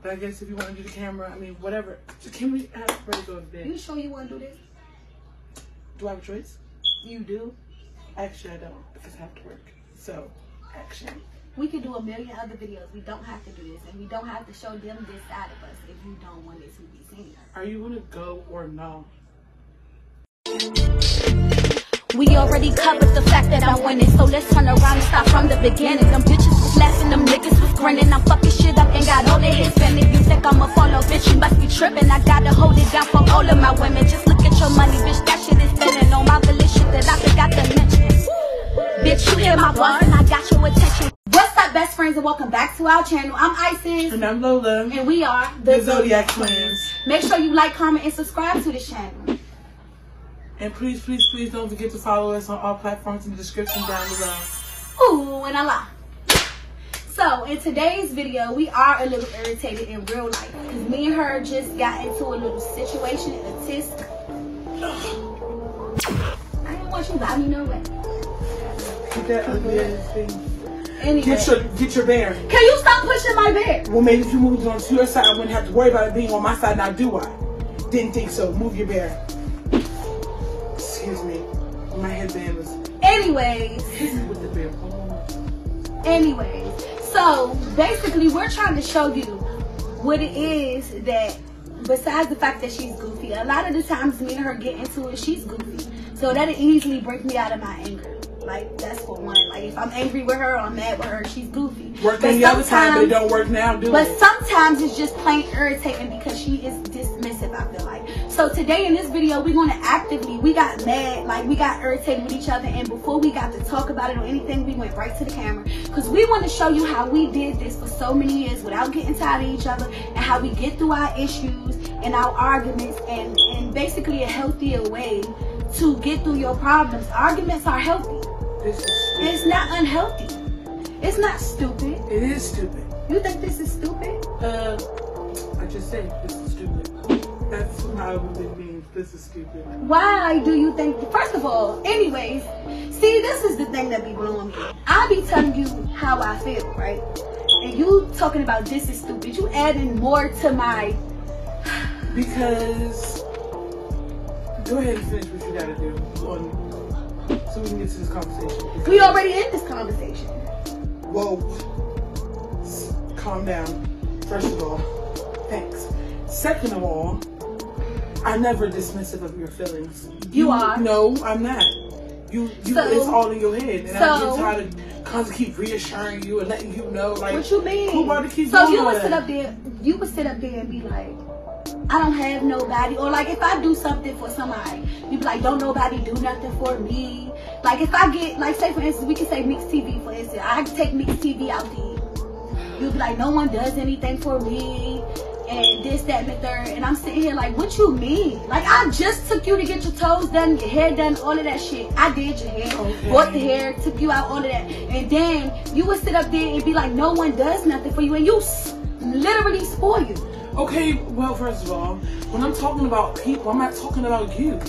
But I guess if you want to do the camera, I mean, whatever. Can we have everybody go to bed? You sure you want to do this? Do I have a choice? You do. Actually, I don't, because I have to work. So, action. We could do a million other videos. We don't have to do this, and we don't have to show them this side of us if you don't want it to be seen. Are you gonna go or no? We already covered the fact that I'm winning, so let's turn around and start from the beginning. Them bitches was laughing, them niggas was grinning. I'm fucking shit up and got all their heads spinning. You think I'm a follow, bitch, you must be tripping. I gotta hold it down for all of my women. Just look at your money, bitch, that shit is spinning on my village shit that I forgot to mention. Bitch, you hear my voice and I got your attention. What's up, best friends, and welcome back to our channel. I'm Iceis. And I'm Lola. And we are the Zodiactwinz. Make sure you like, comment, and subscribe to this channel. And please, please, please don't forget to follow us on all platforms in the description down below. Ooh, and I lie. So, in today's video, we are a little irritated in real life. Because me and her just got into a little situation, a tisk. I didn't want you to buy me no way. Get that ugly ass thing. Anyway. Get your bear. Can you stop pushing my bear? Well, maybe if you moved on to your side, I wouldn't have to worry about it being on my side. Now, do I? Didn't think so. Move your bear. Excuse me. My headband was... Anyways. With the bear. Anyways. So, basically, we're trying to show you what it is that, besides the fact that she's goofy, a lot of the times me and her get into it, she's goofy. So, that'll easily break me out of my anger. Like, that's for one. Like, if I'm angry with her or I'm mad with her, she's goofy. Working the other time, but it don't work now, do it? But sometimes it's just plain irritating because she is dismissive, I feel like. So today in this video, we're going to actively, we got mad, like we got irritated with each other. And before we got to talk about it or anything, we went right to the camera. Because we want to show you how we did this for so many years without getting tired of each other. And how we get through our issues and our arguments and basically a healthier way to get through your problems. Arguments are healthy. It's not unhealthy. It's not stupid. It is stupid. You think this is stupid? I just said this is stupid. That's how it means. This is stupid. Why do you think? First of all, anyways, see, this is the thing that be blowing me. I be telling you how I feel, right? And you talking about this is stupid. You adding more to my... Because... Go ahead and finish what you gotta do. So we can get to this conversation. We already in this conversation. Whoa. Calm down. First of all, thanks. Second of all, I'm never dismissive of your feelings. You are. No, I'm not. You So, it's all in your head. And so, I'm just trying to constantly keep reassuring you and letting you know, like, what you mean? who about to keep so going you would on sit that? up there, you would sit up there and be like, I don't have nobody. Or like if I do something for somebody, you be like, don't nobody do nothing for me. Like if I get, like say for instance, we can say mixed TV for instance. I take mixed TV out to eat. You be like, no one does anything for me. And this, that, and the third. And I'm sitting here like, what you mean? Like I just took you to get your toes done, your hair done, all of that shit. I did your hair, bought the hair, took you out, all of that. And then you would sit up there and be like, no one does nothing for you. And you literally spoil you. Okay, well, first of all, when I'm talking about people, I'm not talking about you.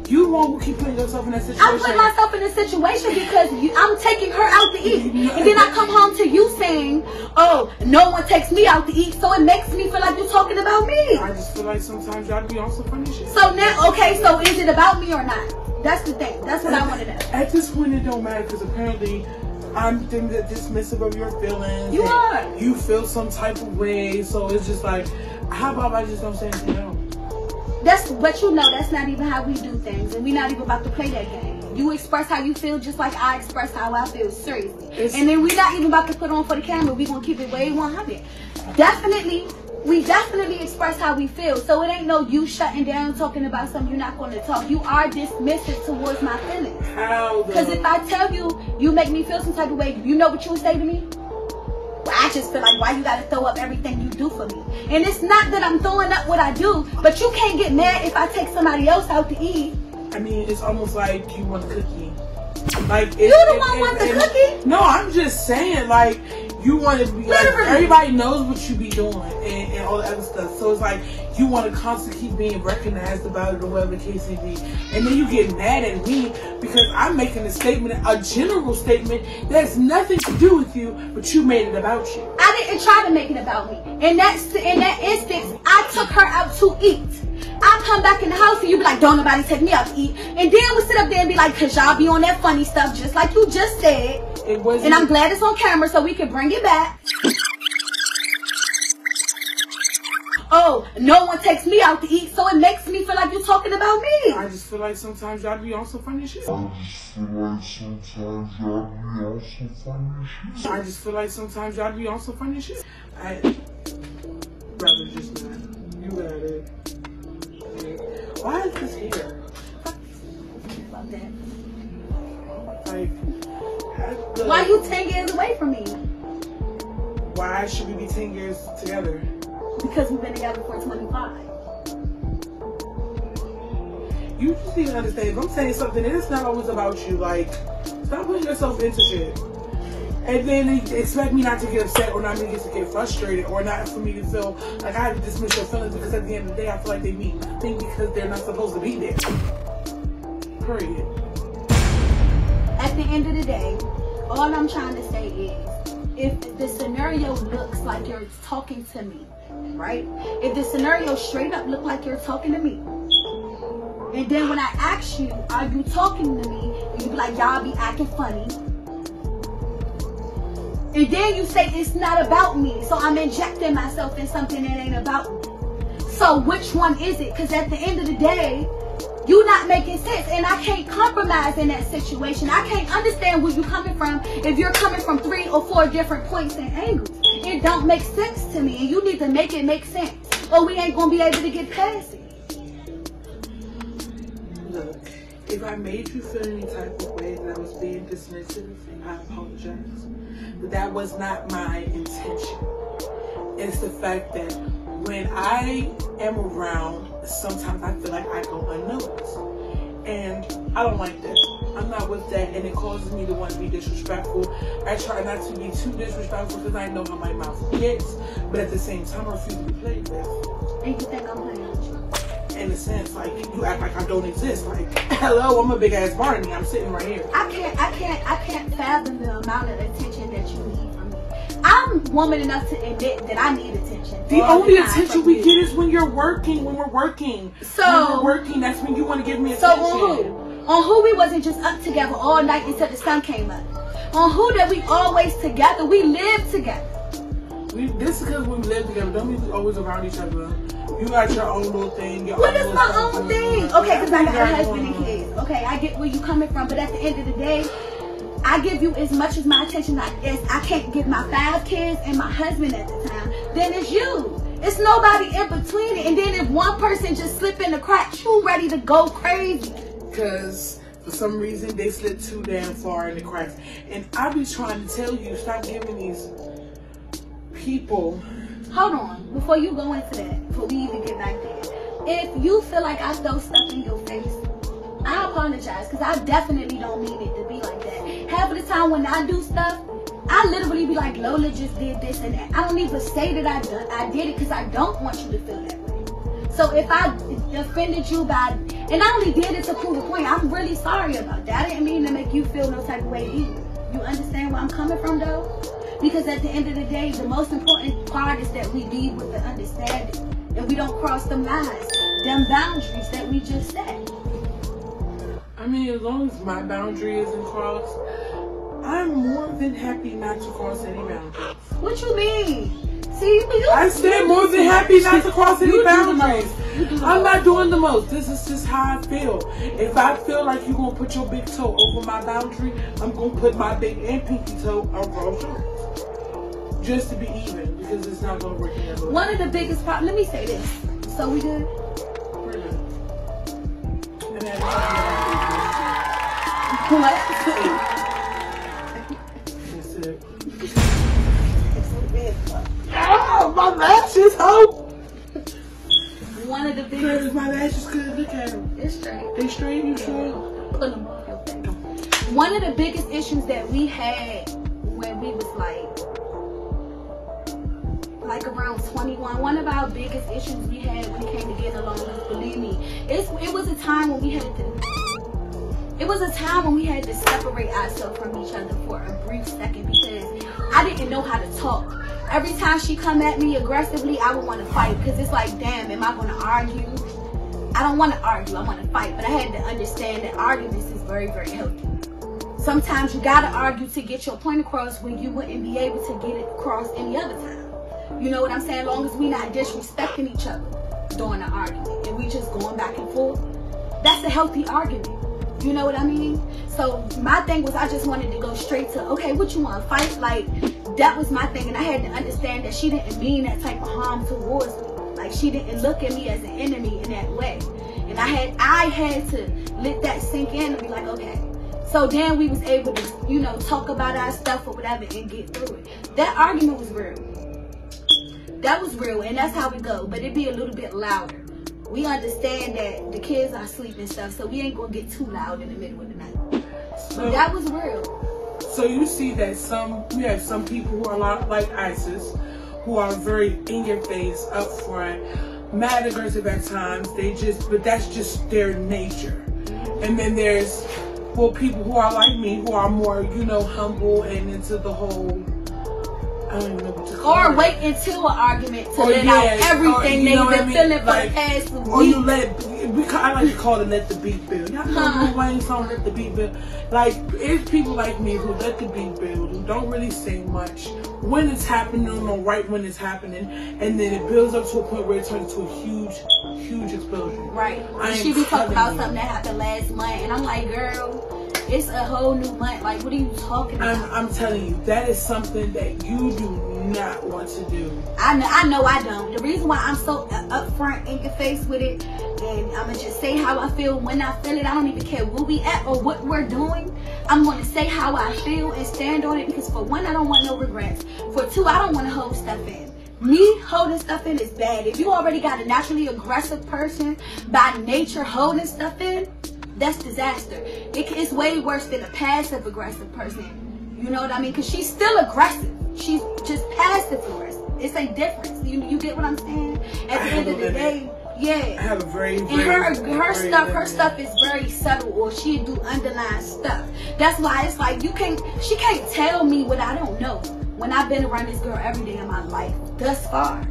You won't keep putting yourself in that situation. I put myself in a situation because I'm taking her out to eat. And then I come home to you saying, oh, no one takes me out to eat. So it makes me feel like you're talking about me. I just feel like sometimes y'all be on some funny shit. So now, okay, so is it about me or not? That's the thing. That's what I want to know. At this point, it don't matter because apparently I'm dismissive of your feelings. You are. You feel some type of way. So it's just like, how about I just don't say anything else? But you know, that's not even how we do things. And we're not even about to play that game. You express how you feel just like I express how I feel, seriously. And then we're not even about to put on for the camera. We're going to keep it way 100. We definitely express how we feel. So it ain't no you shutting down talking about something you're not going to talk. You are dismissive towards my feelings. How? Because if I tell you, you make me feel some type of way, you know what you would say to me? Well, I just feel like, why you got to throw up everything you do for me? And it's not that I'm throwing up what I do, but you can't get mad if I take somebody else out to eat. I mean, it's almost like you want a cookie. Like you the one want the cookie? No, I'm just saying, like, you want to be like, everybody knows what you be doing and all the other stuff. So it's like you want to constantly keep being recognized about it or whatever the case may be. And then you get mad at me because I'm making a statement, a general statement that has nothing to do with you, but you made it about you. I didn't try to make it about me. In that instance, I took her out to eat. I come back in the house and you be like, don't nobody take me out to eat. And then we sit up there and be like, cause y'all be on that funny stuff just like you just said. It wasn't. And I'm glad it's on camera so we can bring it back. Oh, no one takes me out to eat, so it makes me feel like you're talking about me. I just feel like sometimes y'all be on some funny shit. I just feel like sometimes y'all be on some funny shit. I'd rather just not. You got it. Why is this here? About that. Like, why are you 10 years away from me? Why should we be 10 years together? Because we've been together for 25. You just need to understand, if I'm saying something, it's not always about you. Like, stop putting yourself into shit. And then they expect me not to get upset or not to get frustrated or not for me to feel like I have to dismiss your feelings because at the end of the day, I feel like they mean nothing because they're not supposed to be there. Period. At the end of the day, all I'm trying to say is, if the scenario looks like you're talking to me, right? If the scenario straight up look like you're talking to me, and then when I ask you, are you talking to me? And you be like, y'all be acting funny. And then you say it's not about me, so I'm injecting myself in something that ain't about me. So which one is it? Because at the end of the day, you not making sense, and I can't compromise in that situation. I can't understand where you're coming from if you're coming from 3 or 4 different points and angles. It don't make sense to me, and you need to make it make sense, or we ain't gonna be able to get past it. Look, if I made you feel any type of way that I was being dismissive, I apologize. But that was not my intention. It's the fact that when I am around, sometimes I feel like I go unnoticed. And I don't like that. I'm not with that, and it causes me to want to be disrespectful. I try not to be too disrespectful because I know how my mouth gets, but at the same time, I refuse to be played with. And you think I'm playing with you? In a sense, like, you act like I don't exist. Like, hello, I'm a big ass Barney. I'm sitting right here. I can't fathom the amount of attention that you need from me. I'm woman enough to admit that I need attention. The only attention we get is when you're working. When we're working. So when we're working, that's when you want to give me attention. So on who? On who we wasn't just up together all night until the sun came up. On who that we always together. We live together. This is because we live together. Don't mean we always around each other. You got your own little thing. What is my own thing? Okay, because I got a husband and kids. Okay, I get where you coming from, but at the end of the day, I give you as much as my attention as I can't give my 5 kids and my husband at the time. Then it's you. It's nobody in between it. And then if one person just slip in the cracks, you ready to go crazy. Because for some reason they slip too damn far in the cracks. And I be trying to tell you, stop giving these people. Hold on, before you go into that, before we even get back there. If you feel like I throw stuff in your face, I apologize, because I definitely don't mean it to be like that. Half of the time when I do stuff, I literally be like, Lola just did this and that. I don't even say that I did it because I don't want you to feel that way. So if I offended you by, and I only did it to prove a point, I'm really sorry about that. I didn't mean to make you feel no type of way either. You understand where I'm coming from though? Because at the end of the day, the most important part is that we lead with the understanding. And we don't cross them lines, them boundaries that we just set. I mean, as long as my boundary isn't crossed, I'm more than happy not to cross any boundaries. What you mean? See, I said more than happy not to cross any boundaries. I'm not doing the most. This is just how I feel. If I feel like you're going to put your big toe over my boundary, I'm going to put my big and pinky toe across yours. Just to be even, because it's not going to work together. One of the biggest problems, let me say this. So we good? We're good. And then What? That's it. Oh, my lashes, hope. One of the biggest. My lashes good. Look at them. It's straight. They straight, you sure? Pull them off your face. One of the biggest issues that we had when we was like like around 21. One of our biggest issues we had when it came to getting along was, believe me, it was a time when we had to separate ourselves from each other for a brief second because I didn't know how to talk. Every time she come at me aggressively, I would want to fight because it's like, damn, am I going to argue? I don't want to argue, I want to fight. But I had to understand that arguments is very, very healthy. Sometimes you got to argue to get your point across when you wouldn't be able to get it across any other time. You know what I'm saying? As long as we not disrespecting each other during the argument and we just going back and forth, that's a healthy argument. You know what I mean? So my thing was, I just wanted to go straight to, okay, what you want to fight? Like, that was my thing. And I had to understand that she didn't mean that type of harm towards me. Like, she didn't look at me as an enemy in that way. And I had to let that sink in and be like, okay. So then we was able to, you know, talk about our stuff or whatever and get through it. That argument was real. That was real, and that's how we go. But it be a little bit louder. We understand that the kids are asleep and stuff, so we ain't gonna get too loud in the middle of the night. But that was real. So you see that we have some people who are a lot like Iceis, who are very in your face, up front, mad aggressive at times. But that's just their nature. And then there's, well, people who are like me, who are more, you know, humble and into the whole, I don't even know what to call it. Or wait until an argument to let out everything they've been feeling for the past week. Or you I like to call it let the beat build. Y'all know Lil Wayne's song, Let the Beat Build. Like, it's people like me who let the beat build, who don't really say much when it's happening or right when it's happening, and then it builds up to a point where it turns into a huge explosion. Right. She be talking about something that happened last month, and I'm like, girl, it's a whole new month. Like, what are you talking about? I'm telling you, that is something that you do not want to do. I know I don't. The reason why I'm so upfront in your face with it, and I'm going to just say how I feel when I feel it. I don't even care where we at or what we're doing. I'm going to say how I feel and stand on it because, for one, I don't want no regrets. For two, I don't want to hold stuff in. Me holding stuff in is bad. If you already got a naturally aggressive person by nature holding stuff in, that's disaster. It's way worse than a passive aggressive person. You know what I mean? Because she's still aggressive. She's just passive aggressive. It's a difference. You get what I'm saying? At the end of the day, yeah. I have a very, and her stuff is very subtle, or she do underlying stuff. That's why it's like she can't tell me what I don't know when I've been around this girl every day of my life thus far.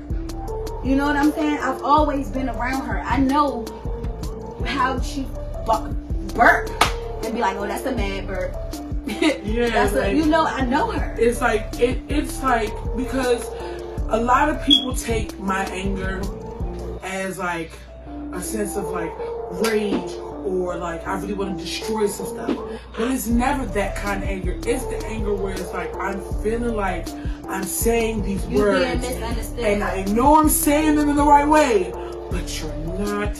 You know what I'm saying? I've always been around her. I know how she burp and be like, oh, that's a mad burp. Yeah, you know, I know her. It's like it's like, because a lot of people take my anger as like a sense of like rage, or like I really want to destroy some stuff. But it's never that kind of anger. It's the anger where it's like I'm feeling like I'm saying these words and I know I'm saying them in the right way, but you're not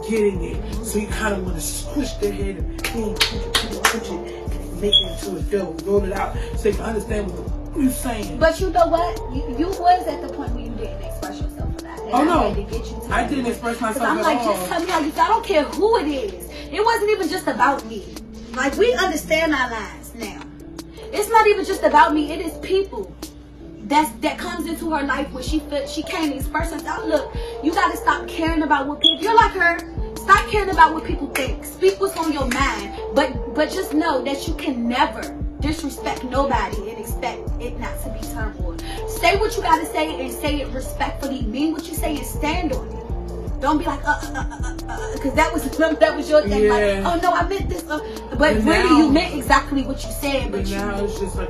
getting it. So you kind of want to squish their head and punch it, make it until it feels, roll it out, so you can understand what you're saying. But you know what? You was at the point where you didn't express yourself for that. And oh no, I had to get you to I didn't express myself I'm at like, all. just tell me how you feel. I don't care who it is. It wasn't even just about me. Like, we understand our lines now. It's not even just about me. It is people that comes into her life when she can't express herself. Look, you gotta stop caring about what people. You're like her. Stop caring about what people think. Speak what's on your mind. But just know that you can never disrespect nobody and expect it not to be turned on. Say what you gotta say and say it respectfully. Mean what you say and stand on it. Don't be like because that was your thing. Yeah. Like, oh no, I meant this. But really, now, you meant exactly what you said. But now it's just like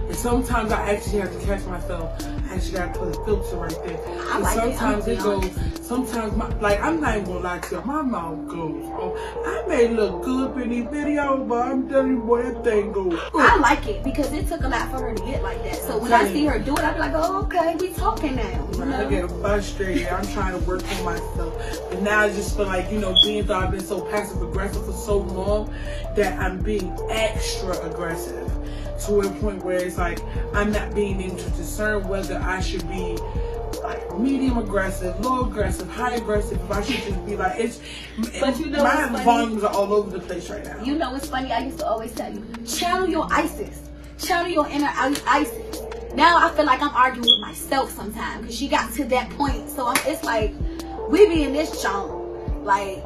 and sometimes I actually have to catch myself. I actually got to put a filter right there. Sometimes it goes. Sometimes I'm not even gonna lie to you. My mouth goes. Oh, I may look good in these videos, but I'm telling you, boy, that thing goes. I like it because it took a lot for her to get like that. So when I see her do it, I be like, oh, okay, we talking now. You know? I get frustrated. I'm trying to work on myself, but now I just feel like, being that I've been so passive aggressive for so long, that I'm being extra aggressive to a point where it's like I'm not being able to discern whether I should be like medium aggressive, low aggressive, high aggressive. If I should just be like, my volumes are all over the place right now. You know, it's funny. I used to always tell you, channel your Iceis, channel your inner Iceis. now I feel like I'm arguing with myself sometimes because she got to that point. So it's like we be in this junk. Like,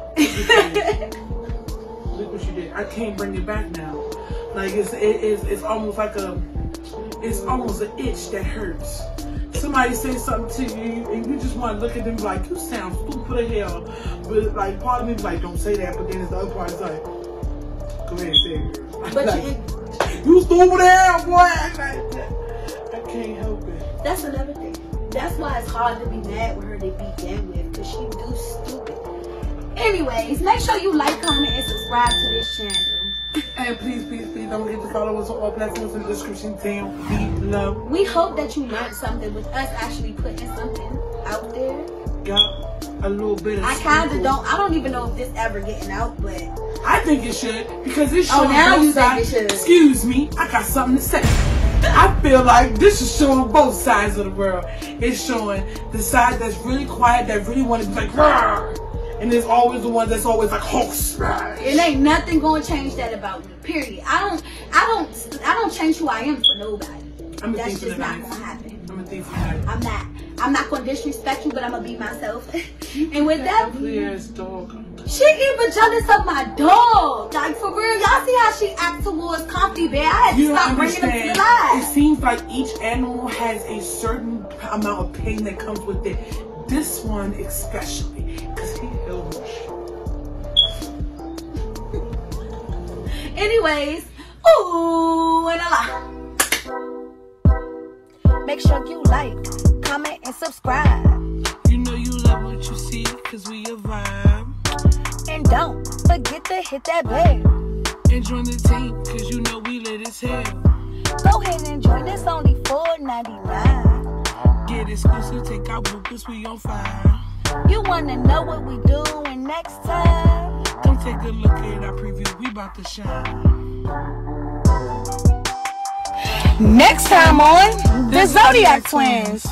look what you did. I can't bring it back now. Like it's almost like it's almost an itch that hurts. Somebody says something to you and you just want to look at them like, you sound stupid as hell. But like part of me is like, don't say that. But then the other part is like, go ahead, say it. But like, you stupid as hell, boy. Like, I can't help it. That's another thing. That's why it's hard to be mad with her to begin with, because she do stupid. Anyways, make sure you like, comment, and subscribe to this channel. And please don't forget to follow us on all platforms in the description down below. We hope that you learned something with us actually putting something out there. Got a little bit of I don't even know if this ever getting out, but I think it should, because it's showing now both you think sides. it should. Excuse me, I got something to say. I feel like this is showing both sides of the world. It's showing the side that's really quiet, that really want to be like, "Rawr!" And there's always the one that's always like, "Hoax." It ain't nothing gonna change that about me. Period. I don't change who I am for nobody. That's just not gonna happen. I'm a thief for life. I'm not gonna disrespect you, but I'm gonna be myself. And with that, ass dog. she even jealous of my dog. Like, for real, y'all see how she acts towards Comfy Bear? I had to stop bringing him to the live. It seems like each animal has a certain amount of pain that comes with it. This one especially, because he held me. Anyways, ooh, and a lot. Make sure you like, comment, and subscribe. You know you love what you see, because we a vibe. And don't forget to hit that bell. And join the team, because you know we lit as hell. Go ahead and join us, only $4.99. Get exclusive, take our bloopers, we on fire. You wanna know what we doing next time? Come take a look at our preview, we about to shine. Next time on the Zodiac Twins.